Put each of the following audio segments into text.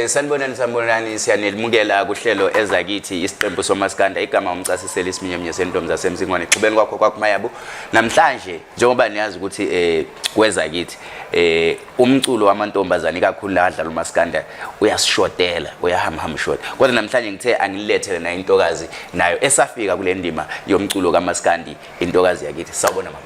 Sanibonani siyanelumukela kuhlelo Ezakithi isiqembu somaskanda igama umchasiseli isiminye sentombi zasemzingwane iqhubeni kwakho kwakumayabu namhlanje njengoba niyazi ukuthi kwezakithi umculo wamantombazane kakhulu la adlala umaskanda uyasishotela uyahamba short kodwa namhlanje ngithe angilethele na intokazi nayo esafika kule ndima yomculo kaMaskandi intokazi yakithi sawubona mama.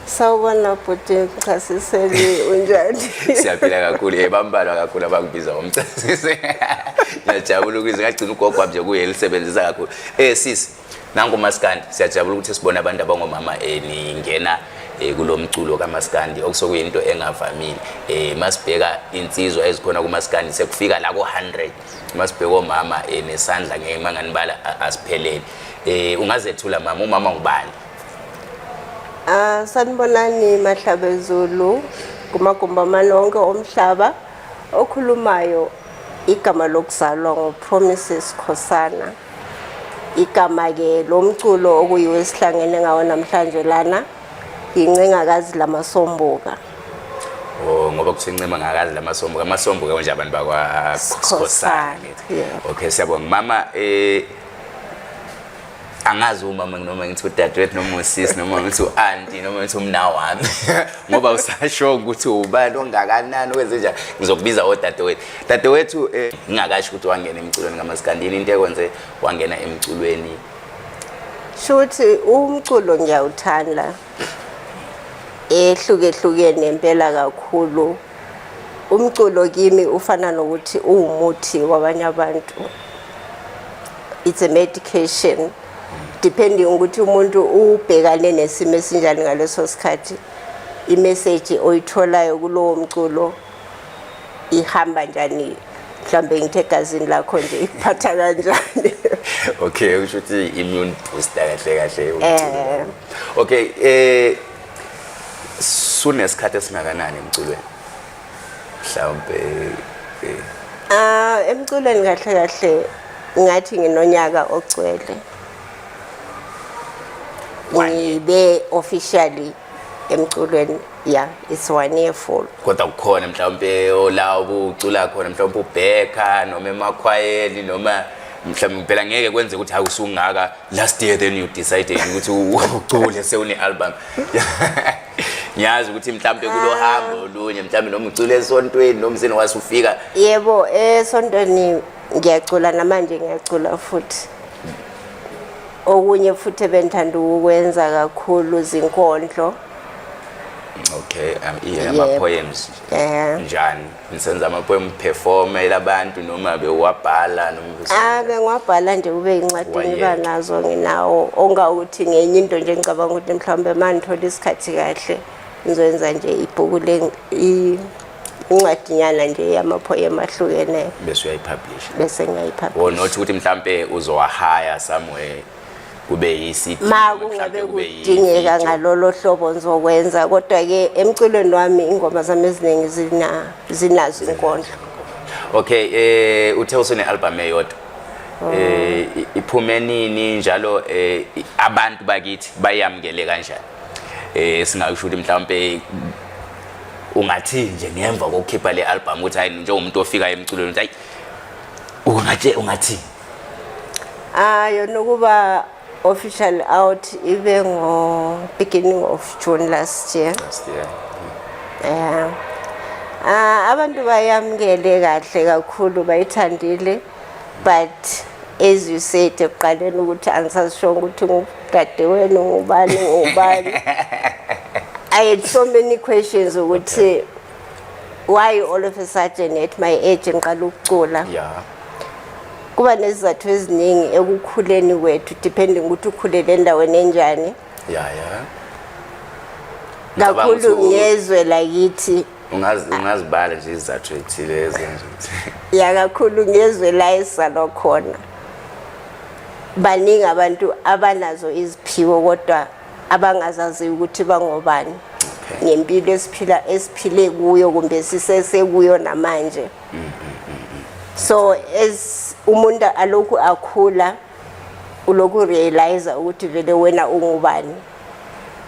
Sawubona bhuti mchasiseli unjani? Siyaphila kakhulu bambalwa kakhulu abangibiza umchasise. Ngiyajabula ukuthi ngagcina ugogo wami nje kuyelisebenzisa kakhulu. Sisi nangu Maskandi siyajabula ukuthi sibone abantu abangomama ningena kulomculo kaMaskandi okusokuyinto engavamile. Masibheka insizwa ezikhona kuMaskandi sekufika la ko100. Masibheka omama nesandla ngemanganibala asiphelele. Ungazethula mama umama ngubani? Sanibonani Mahlabezulu kumagumba amalonke omhlaba okhulumayo igama lokuzalwa ngoPromises Khosana igama ke lomculo okuyiwe sihlangene ngawo namhlanje lana Ncengakazi lamasombuka. Ngoba kuthi Ncengakazi lamasombuka amasombuka nje abantu bakwa Khosana. Okay siyabonga mama angazi umama noma ngithi udadewethu noma usisi noma ngithi uauntie noma ngithi umna wami ngoba usasho ukuthi ubani ongakanani wenze njani ngizokubiza odadewethu dadewethu ngingakasho ukuthi wangena emculweni kaMaskandini into ekwenze wangena emculweni shuthi umculo ngiyawuthanda ehlukehlukene impela kakhulu umculo kimi ufana nokuthi uwumuthi wabanye abantu it's a medication depending ukuthi umuntu ubhekane nesimo esinjani ngaleso sikhathi imessage oyitholayo kulowo mculo ihamba njani mhlambe ngithe egazini lakho nje iphatha kanjani. Okay usho ukuthi immune booster kahle umculo. Okay sunesikhathi esingakanani emculweni mhlawumbe emculweni kahle ngathi nginonyaka ogcwele ngibe officially emculweni it's 1 year full. Kodwa kukhona mhlawumbe olawo ubucula khona mhlawumbe ubheka noma emakhwayeli noma mhlawumbe phela ngeke kwenze ukuthi awusungaka last year then you decided ukuthi ucule sewune album. Ngiyazi ukuthi mhlawumbe kulo hambo olunye mhlawumbe noma ucule esontweni noma sene wasufika. Yebo esontweni ngiyacula namanje ngiyacula futhi. Okunye futhi bengithanda ukwenza kakhulu zinkondlo. Okay ama poems njani nisenza ama poem performela abantu noma bewabhala noma bengiwabhala nje kube incwadi banazo nginawo ongawuthi ngenye into nje ngicabanga ukuthi mhlawumbe manje isikhathi kahle ngizoyenza nje ibhuku le incwadinyana nje yama poem ahlukene bese uyayipublish bese ngiyayipublish not ukuthi mhlawumbe uzowahaya somewhere kube yisithi makungabe kudingeka ngalolo hlobo ngizokwenza kodwa ke emculweni wami ingoma zami eziningi zinazo inkondlo. Okay uthe usune album eyodwa iphume nini njalo abantu bakithi bayamkele kanjani singakusho ukuthi mhlawumbe ungathi nje ngemva kokukhipha le album uthi hayi njengomuntu ofika emculweni uthi hayi ungathi yona kuba official out even beginning of June last year. Abantu bayamkele kahle kakhulu bayithandile but as you said eqaleni ukuthi angisasho ukuthi ngudadewenu ngubani I had so many questions ukuthi why all of a sudden at my age ngiqala ukucula. Kuba nezizathu eziningi ekukhuleni kwethu depending ukuthi ukhulele endaweni enjani. Kakhulu ngezwe lakithi ungazibala nje izizathu ezithile ezenza ukuthi kakhulu ngezwe la esalo khona baningi abantu abanazo iziphiwo kodwa abangazazi ukuthi bangobani ngempilo esiphile kuyo kumbe sisesekuyo namanje. So as umuntu alokhu akhula ulokhu realize ukuthi vele wena ungubani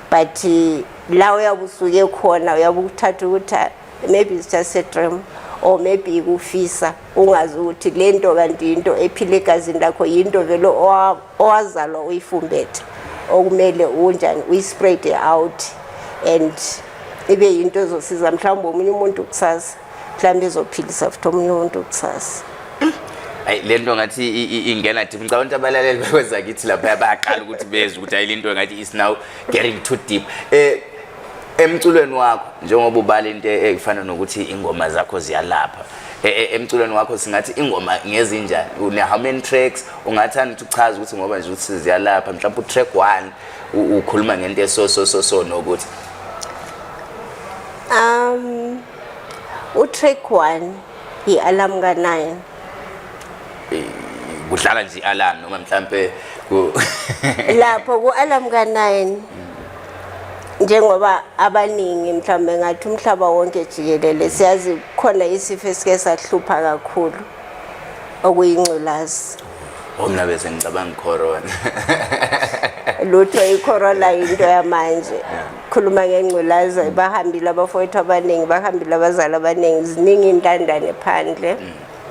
but la uyabusuke khona uyabukuthatha ukuthi maybe it's just a dream or maybe kufisa ungazi ukuthi lento kanti into ephile egazini lakho yinto vele owazalwa uyifumbethe okumele unjani uyi-spread out and ibe yinto ezosiza mhlawumbe omunye umuntu kusasa mhlawumbe ezophilisa futhi omunye umuntu kusasa. Ayi lento ngathi ingena deep ngicabanga ukuthi abalaleli beKwezakithi lapha bayaqala ukuthi bezwe ukuthi ayi lento ngathi is now getting too deep. Emculweni wakho njengoba ubala into efana nokuthi ingoma zakho ziyalapha. Emculweni wakho singathi ingoma ngezinjani une how many tracks ungathanda ukuthi uchaze ukuthi ngoba nje ukuthi ziyalapha mhlawumbe utrack 1 ukhuluma ngento so nokuthi utrack 1 i-alarm ka9 kudlala nje alarm noma mhlambe lapho ku-alarm ka9 njengoba abaningi mhlambe ngathi umhlaba wonke jikelele siyazi khona isifo esike sahlupha kakhulu okuyingculazi. Mina bese ngicabanga corona. Lutho icorona into yamanje. Khuluma ngengculazi bahambile abafowethu abaningi bahambile abazali abaningi ziningi intandane phandle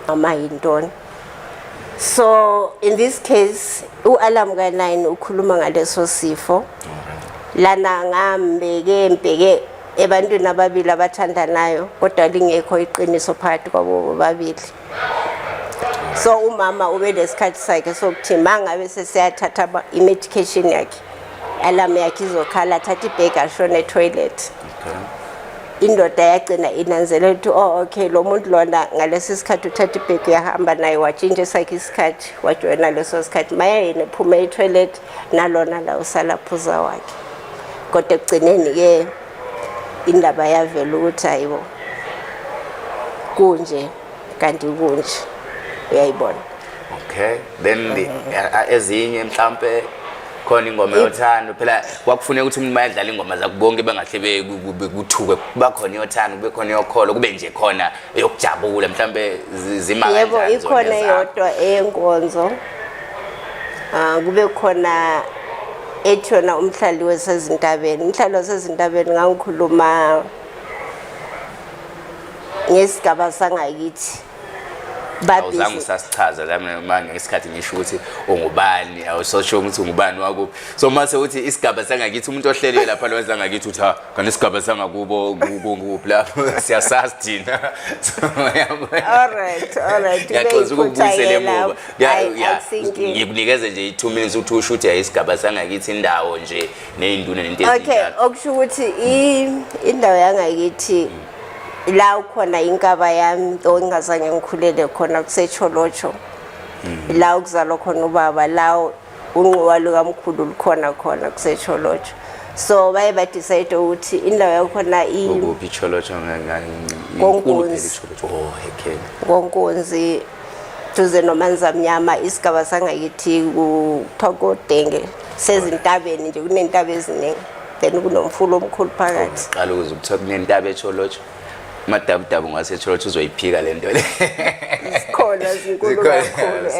amayintoni. So in this case uAlarm ka9 ukhuluma ngaleso sifo lana ngambeke ebantwini ababili abathandanayo kodwa lingekho iqiniso phakathi kwabo babili. So umama ube lesikhathi sakhe sokuthi mangabe sesiyathatha i-medication yakhe alarm yakhe izokhala athatha ibhegi ashone etoilet. Indoda yagcina inanzelela ukuthi okay lo muntu lona ngalesi sikhathi uthatha ibhegi yahamba naye watshintsha sakhe isikhathi wajoyina leso sikhathi maya yena ephuma etoilet nalona la usala phuza wakhe. Kodwa ekugcineni ke indaba yavela ukuthi hayibo kunje kanti kunje uyayibona. Okay then ezinye mhlambe khona ingoma yothando phela kwakufuneka ukuthi umuntu mayadlala ingoma zakho bonke bangahle bekuthuke kuba khona yothando kube khona yokholo kube nje khona eyokujabula mhlambe zima kanjani. Yebo ikhona yodwa eyenkonzo kube khona ethona umhlali wesezintabeni. Umhlali wesezintabeni ngangikhuluma ngesigaba sangakithi awuzange usasichaza lami manje ngesikhathi ngisho ukuthi ungubani awusosho ukuthi ungubani wakuphi. So mase uthi isigaba sangakithi umuntu ohlelwe lapha lo zangakithi uthi ha kanti isigaba sangakubo kuphi lapho siyasazi thina. Alright ngiyaqonza ukubuyisela emuva ngikunikeze nje 2 minutes uthi usho ukuthi isigaba sangakithi indawo nje nezinduna nento ezinjalo. Okay okusho ukuthi indawo yangakithi la ukhona inkaba yami ongazange ngikhulele khona kusecholocho la ukuzalwa khona ubaba la unqowa lukamkhulu likhona khona kusecholocho. So baye ba decide ukuthi indawo yakhona ukuphi cholocho Konkunzi. Konkunzi tuze nomanza mnyama isigaba sangakithi kuThokodenge sezintabeni nje kunentaba eziningi then kunomfulo omkhulu phakathi. Qala ukuze ukuthola kunentaba echolocho madabudabu ngasecholocho uzoyiphika lento le. Isikhona zinkulu kakhulu.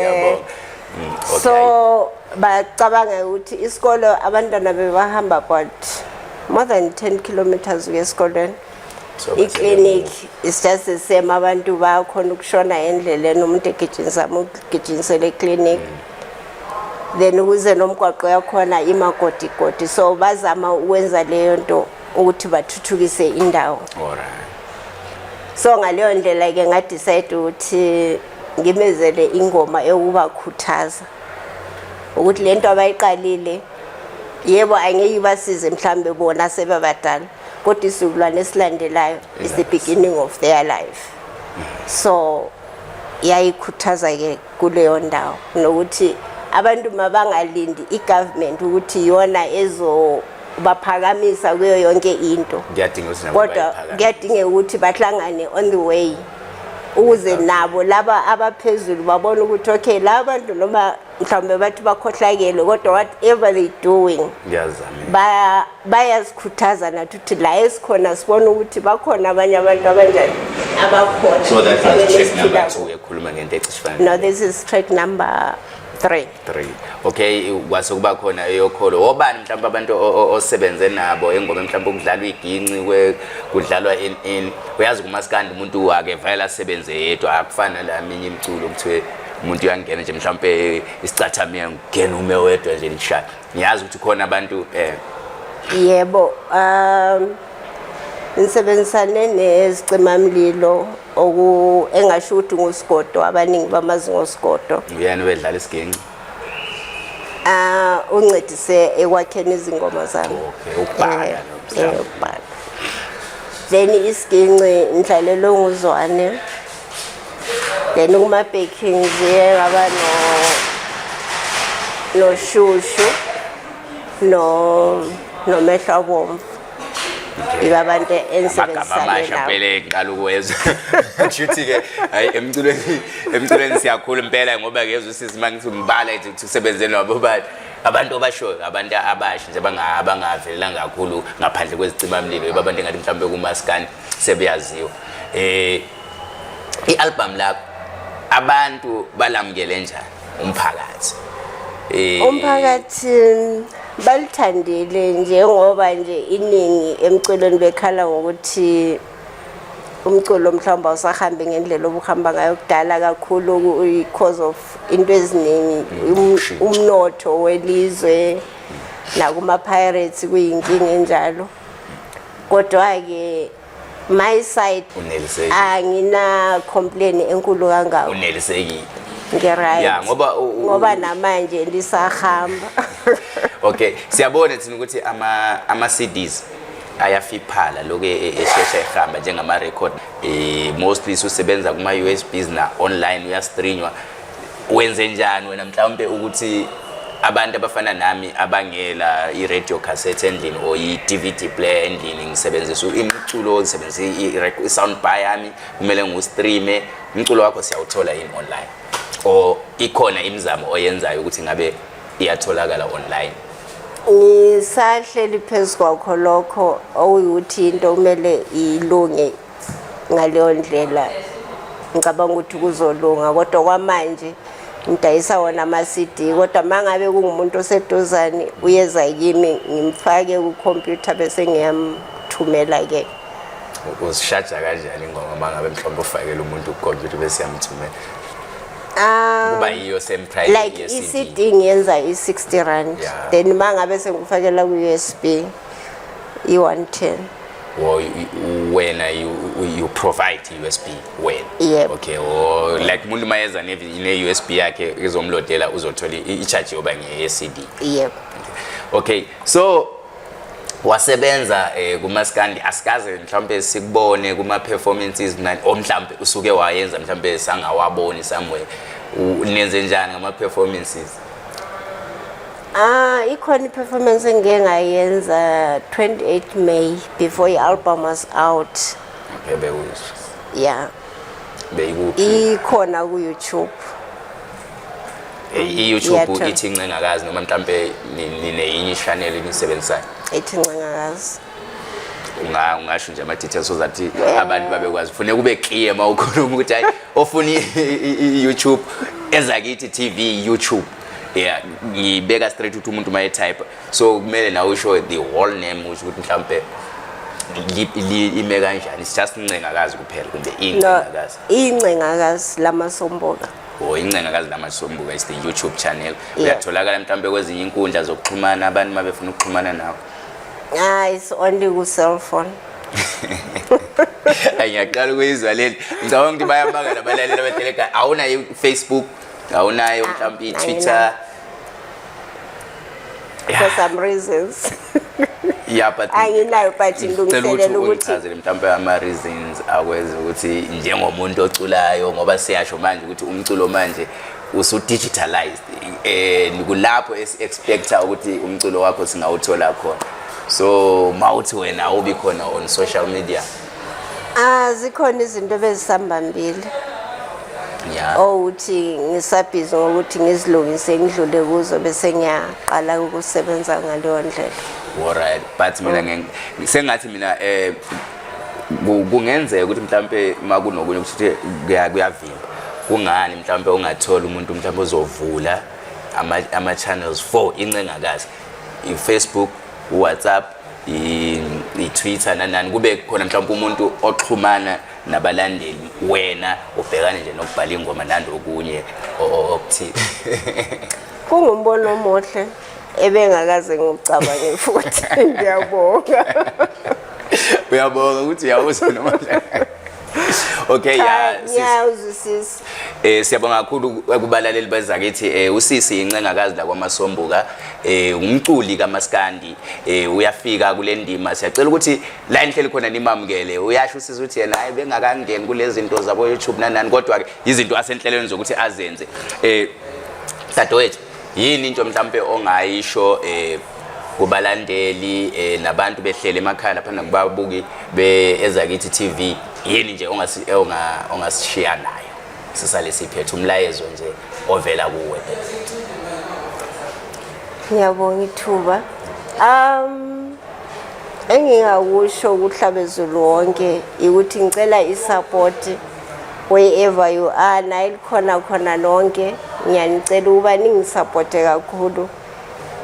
So bacabanga ukuthi isikolo abantwana bebahamba about more than 10 kilometers esikoleni. I-clinic is just the same abantu bakhona ukushona endleleni umuntu egijinsele eclinic. Then ukuze nomgwaqo yakhona imagodigodi so bazama ukwenza leyo nto ukuthi bathuthukise indawo. So ngaleyo ndlela ke ngadecide ukuthi ngimezele ingoma yokubakhuthaza ukuthi lento abayiqalile yebo angeke basize mhlambe bona sebebadala kodwa isizukulwane esilandelayo is the beginning of their life. So yayikhuthaza ke kuleyo ndawo nokuthi abantu mabangalindi igovernment ukuthi yona ezo baphakamisa kuyo yonke into. Kodwa kuyadinga ukuthi bahlangane on the way ukuze nabo laba abaphezulu babona ukuthi okay laba bantu noma mhlawumbe bathi bakhohlakele kodwa whatever they doing bayasikhuthaza nathi ukuthi la esikhona sibona ukuthi bakhona abanye abantu abanjani abakhona. So that is track number 2 ekhuluma ngento ecishifana. No, this is track number 3. Okay, kwase kuba khona eyokholo. Obani mhlawumbe abantu osebenze nabo engoma mhlawumbe ukudlalwa iginci kudlalwa in uyazi kumaskandi umuntu akevela sebenze yedwa akufana la minye imculo kuthiwe umuntu uyangena nje mhlawumbe isicathamia ngena ume wedwa nje nishaya. Ngiyazi ukuthi khona abantu Yebo, nisebenzisane nezicimamlilo engasho ukuthi ngusigodo abaningi bamazi ngosigodo. uyena wedlala isiginci. Uncedise ekwakheni izingoma zami. Okay, ukubhala ukubhala. Then isiginci ngidlalele uMzuzwana. Then kuma backings ngaba no shushu no mehla bomvu. Ibabantu ensebenzisana nabo phela ngiqala ukwezwa kushuthi ke hayi emculweni siyakhula impela ngoba ke yezwe sizimangithi umbala ukuthi usebenze nabo abantu abasho abantu abasha nje abangavelela kakhulu ngaphandle kwezicimamlilo abantu engathi mhlawumbe kumaskandi sebeyaziwa. I-album lakho abantu balamukele njani umphakathi? Umphakathi balithandile njengoba nje iningi emculweni bekhala ngokuthi umculo mhlawumbe usahambe ngendlela obuhamba ngayo kudala kakhulu because of into eziningi umnotho welizwe nakuma pirates kuyinkinga enjalo. Kodwa ke my side angina complain enkulu kangako. Unelisekile. Ngiright. Yeah, ngoba namanje lisahamba. Okay, siyabona thina ukuthi ama CDs ayafiphala lokho eshesha ehamba njengama record. Mostly usebenza kuma USBs na online uyastreamwa. Wenze njani wena mhlawumbe ukuthi abantu abafana nami abangela i-radio cassette endlini or i-DVD player endlini ngisebenzisa imculo ngisebenzisa i-sound bar yami kumele ngustreame umculo wakho siyawuthola online or ikhona imizamo oyenzayo ukuthi ngabe iyatholakala online? Ngisahleli phezu kwakho lokho okuyukuthi into kumele ilunge ngaleyo ndlela ngicabanga ukuthi kuzolunga kodwa kwamanje ngidayisa wona ama-CD kodwa mangabe kungumuntu oseduzane uyeza kimi ngimfake ku-computer bese ngiyamthumela ke. Uzishaja kanjani ingoma mangabe mhlawumbe ufakele umuntu ku-computer bese yamthumela? Kuba yiyo same price like i-CD ngiyenza i-R60 then mangabe sengifakela ku-USB i-110. When you provide USB when? Yep. Okay, or like umuntu mayeza ne USB yakhe izomlodela uzothola i-charge yoba nge-CD. Yep. Okay, so wasebenza kumaskandi asikaze mhlawumbe sikubone kuma performances mhlawumbe usuke wayenza mhlawumbe sangawaboni somewhere nenze njani ngama performances? Ikhona i-performance engike ngayenza 28 May before i-album was out. Okay, bewusho. Yeah. Beyikuphi? Ikhona ku-YouTube. I-YouTube ithi Ncengakazi noma mhlawumbe nineyinye channel enisebenzisayo? Ithi Ncengakazi. Ungasho nje ama details ozathi abantu babekwazi ufune kube clear mawukhuluma ukuthi hayi ofuna i-YouTube Ezakithi TV YouTube. Yeah, ngibeka straight ukuthi umuntu maye type so kumele nawe usho the whole name ukuthi mhlawumbe ime kanjani. It's just Ncengakazi kuphela kumbe Ncengakazi? Ncengakazi lamasombuka. Ncengakazi lamasombuka is the YouTube channel. Uyatholakala mhlawumbe kwezinye inkundla zokuxhumana abantu mabefuna ukuxhumana nawe? It's only ku cell phone. Ngiyaqala ukuyizwa leli. Ngicabanga ukuthi bayamanga nabalaleli abeteleka awunayo Facebook, awunayo mhlawumbe i-Twitter. For some reasons. Yeah, but anginayo but ngilungiselela ukuthi mhlawumbe ama reasons akwenza ukuthi njengomuntu oculayo ngoba siyasho manje ukuthi umculo manje usu digitalized kulapho expecta ukuthi umculo wakho singawuthola khona. So mawuthi wena awubi khona on social media? Zikhona izinto bezisambambile. Yeah. Uthi ngisabhizi ngokuthi ngizilungise ngidlule kuzo bese ngiyaqala ukusebenza ngaleyo ndlela. Alright, but mina sengathi mina kungenzeka ukuthi mhlawumbe makunokunye ukuthi kuyavimba. Kungani mhlawumbe ungathola umuntu mhlawumbe ozovula ama channels for Incengakazi, i-Facebook, WhatsApp, i-Twitter nanani, kube khona mhlawumbe umuntu oxhumana nabalandeli wena ubhekane nje nokubhala ingoma nando okunye okuthile. Kungumbono omuhle ebengakaze ngicabange futhi. Ngiyabonga. Uyabonga ukuthi uyawuza noma okay, ngiyawuzwisisa. Siyabonga kakhulu kubalaleli bezakithi. Usisi Ncengakazi la kwaMasombuka, umculi kaMaskandi, uyafika kule ndima. Siyacela ukuthi la inhleli khona nimamukele. Uyasho usisi ukuthi yena hayi bengakangeni kulezi zinto zabo YouTube nanani, kodwa ke izinto asenhlelweni zokuthi azenze. Dadewethu, yini into mhlambe ongayisho kubalandeli nabantu behlele emakhaya lapha nakubabuki be-Ezakithi TV, yini nje ongasishiya nayo sisale siphethe umlayezo nje ovela kuwe? Ngiyabonga ithuba. Engingakusho kuhlabezulu wonke ukuthi ngicela isupport wherever you are, nayi khona lonke. Ngiyanicela ukuba ningisupport kakhulu.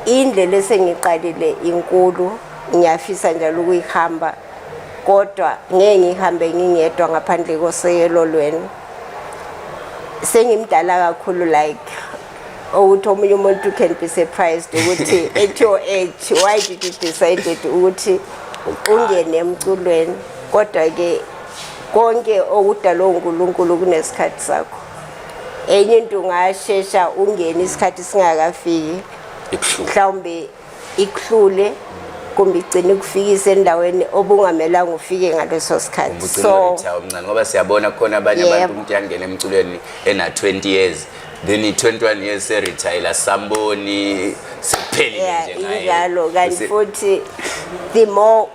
Indlela esengiqalile inkulu, ngiyafisa njalo ukuyihamba, kodwa ngeke ngihambe ngingedwa ngaphandle kosekelo lwenu. Sengimdala kakhulu, like ukuthi omunye umuntu can be surprised ukuthi at your age why did you decide ukuthi ungene emculweni, kodwa ke konke okudalwa uNkulunkulu kunesikhathi sakho. Enye into ungashesha ungene isikhathi singakafiki, mhlawumbe ikuhlule kumbe igcine kufikisa endaweni obungamelanga ufike ngaleso sikhathi. So ngoba siyabona khona abanye abantu umuntu yangena emculweni ena 20 years, then 21 years retire samboni siphelile nje ngaye. Njalo kanti futhi the more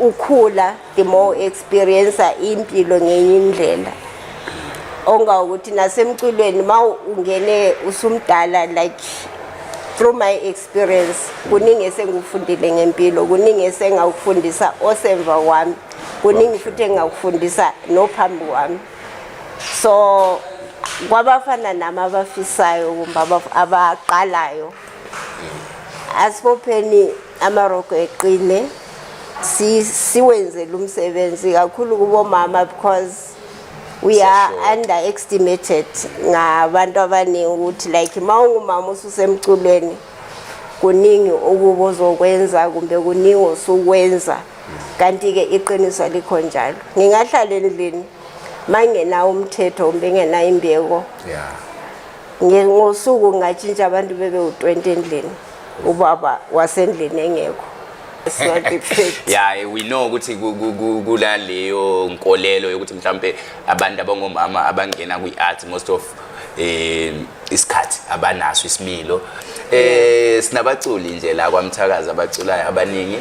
ukhula, the more experience impilo ngenye indlela. Onga ukuthi nasemculweni ma ungene usumdala, like through my experience kuningi esengufundile ngempilo, kuningi esengakufundisa osemva kwami, kuningi futhi engakufundisa nophambi kwami. So kwabafana nami abafisayo kumbe abaqalayo, asibopheni amarogo eqine, siwenze lumsebenzi kakhulu kubomama, because we are underestimated ngabantu abaningi ukuthi like ma ungumama ususemculweni kuningi okubozokwenza kumbe kuningi osukwenza, kanti ke iqiniso likho njalo. Ngingahlala endlini mangena umthetho kumbe ngena imbeko, ngosuku ngatshintsha abantu bebe u20 endlini, ubaba wasendlini engekho. Yeah, we know ukuthi kula leyo nkolelo yokuthi mhlambe abantu abangomama abangena kwi-art most of isikhathi abanaso isimilo. Sinabaculi nje la kwaMthakazi abaculayo abaningi.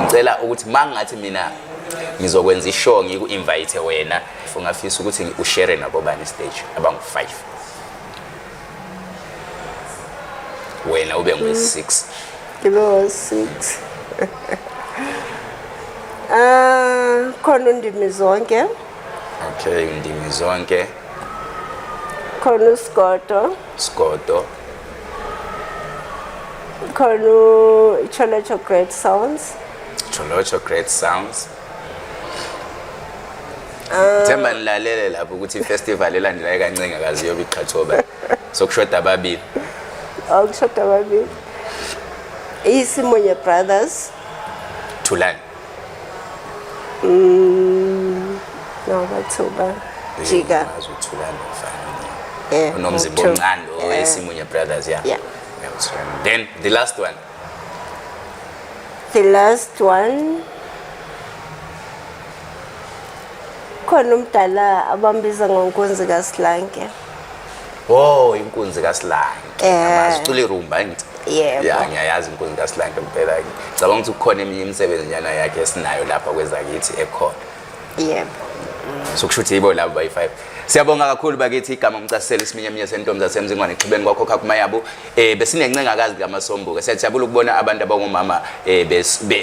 Ngicela ukuthi mangathi mina ngizokwenza ishow ngiku-invite wena, ungafisa ukuthi ushare nabo bani stage abangu5, wena ube ngu6. Ngibe ngu6. Khona undimi zonke. Okay, undimi zonke. Khona uSigodo. Sigodo. Khona Cholocho Great Sounds. Cholocho Great Sounds. Themba nilalele lapho ukuthi ifestival elandelayo kaNcengakazi yobe iqhathoba sokushota ababili. Ukushota ababili. Isimunye Brothers. Tulani. No, bathuba. Jika. Tulani mfana. Unomzimbo omncane Isimunye Brothers, yeah. Yeah. Then the last one. The last one. Khona umdala abambiza ngonkunzi kaSihlanke. Oh, inkunzi kaSihlanke. Amazicula irumba ngithi. Yebo. Yeah, ngiyayazi inkunzi kaSihlanke impela ke. Ngicabanga ukuthi kukhona eminye imisebenzi nyana yakhe esinayo lapha kwezakithi ekhona. Yebo. sokushuthi yibo labo bayi5. Siyabonga kakhulu bakithi igama umcasisela isiminyaminya sentombi zasemzingwane eqhubeni kwakhokha kumayabo besinencengakazi likamasombuka. Siyajabula ukubona abantu abangomama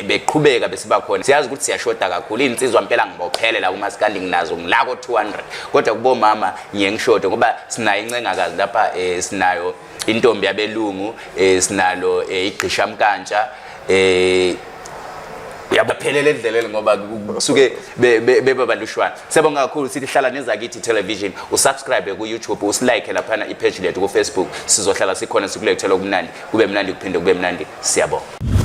beqhubeka besiba khona. Siyazi ukuthi siyashota kakhulu insizwa impela ngibophele la umaskandi nginazo ngilako 200 kodwa kubomama ngiyengishode ngoba sinayo incengakazi lapha sinayo intombi yabelungu sinalo igqisha mkantsha uyabaphelele endleleni ngoba kusuke bebabandushwana. Siyabonga kakhulu sithi hlala nezakithi television usubscribe ku YouTube usilike lapha ipage lethu ku Facebook sizohlala sikhona sikulethela okumnandi kube mnandi kuphinde kube mnandi. Siyabonga.